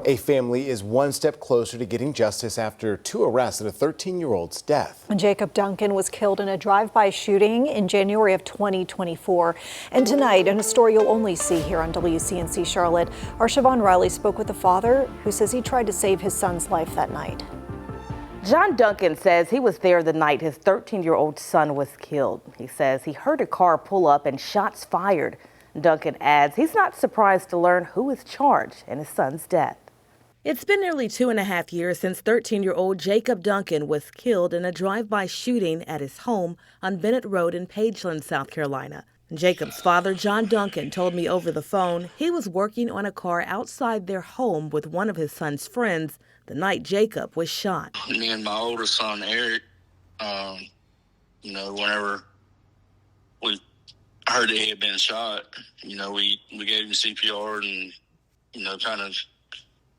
A family is one step closer to getting justice after 2 arrests at a 13-year-old's death. Jacob Duncan was killed in a drive-by shooting in January of 2024. And tonight, in a story you'll only see here on WCNC Charlotte, our Siobhan Riley spoke with the father who says he tried to save his son's life that night. John Duncan says he was there the night his 13-year-old son was killed. He says he heard a car pull up and shots fired. Duncan adds he's not surprised to learn who is charged in his son's death. It's been nearly 2.5 years since 13-year-old Jacob Duncan was killed in a drive-by shooting at his home on Bennett Road in Pageland, South Carolina. Jacob's father, John Duncan, told me over the phone he was working on a car outside their home with one of his son's friends the night Jacob was shot. Me and my oldest son, Eric, whenever we heard that he had been shot, we gave him CPR and, kind of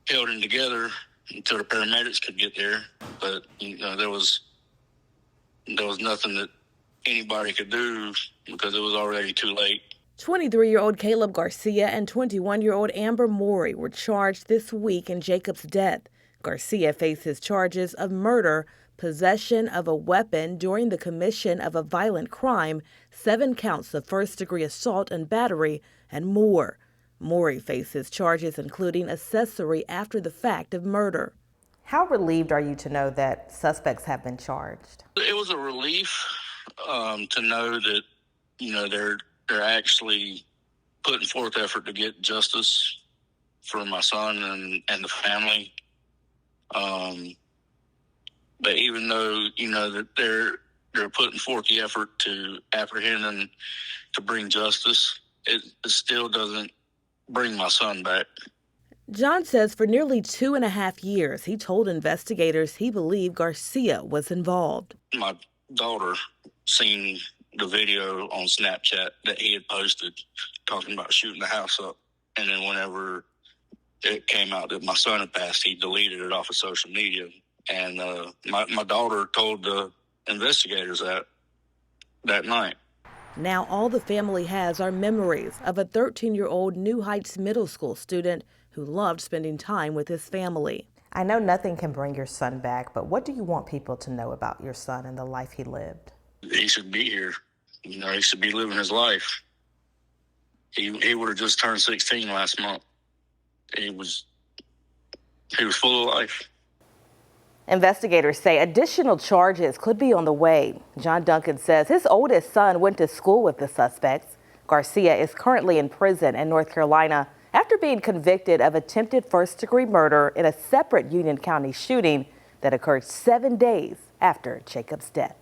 held him together until the paramedics could get there. But, there was nothing that anybody could do because it was already too late. 23-year-old Caleb Garcia and 21-year-old Amber Morey were charged this week in Jacob's death. Garcia faces charges of murder, possession of a weapon during the commission of a violent crime, 7 counts of first-degree assault and battery, and more. Morey faces charges including accessory after the fact of murder. How relieved are you to know that suspects have been charged? It was a relief to know that, they're actually putting forth effort to get justice for my son and the family. But even though, that they're putting forth the effort to apprehend and to bring justice, it still doesn't bring my son back. John says for nearly 2.5 years, he told investigators he believed Garcia was involved. My daughter seen the video on Snapchat that he had posted talking about shooting the house up. And then whenever it came out that my son had passed, he deleted it off of social media. And my daughter told the investigators that night. Now all the family has are memories of a 13-year-old New Heights Middle School student who loved spending time with his family. I know nothing can bring your son back, but what do you want people to know about your son and the life he lived? He should be here. He should be living his life. He would have just turned 16 last month. He was full of life. Investigators say additional charges could be on the way. John Duncan says his oldest son went to school with the suspects. Garcia is currently in prison in North Carolina after being convicted of attempted first-degree murder in a separate Union County shooting that occurred 7 days after Jacob's death.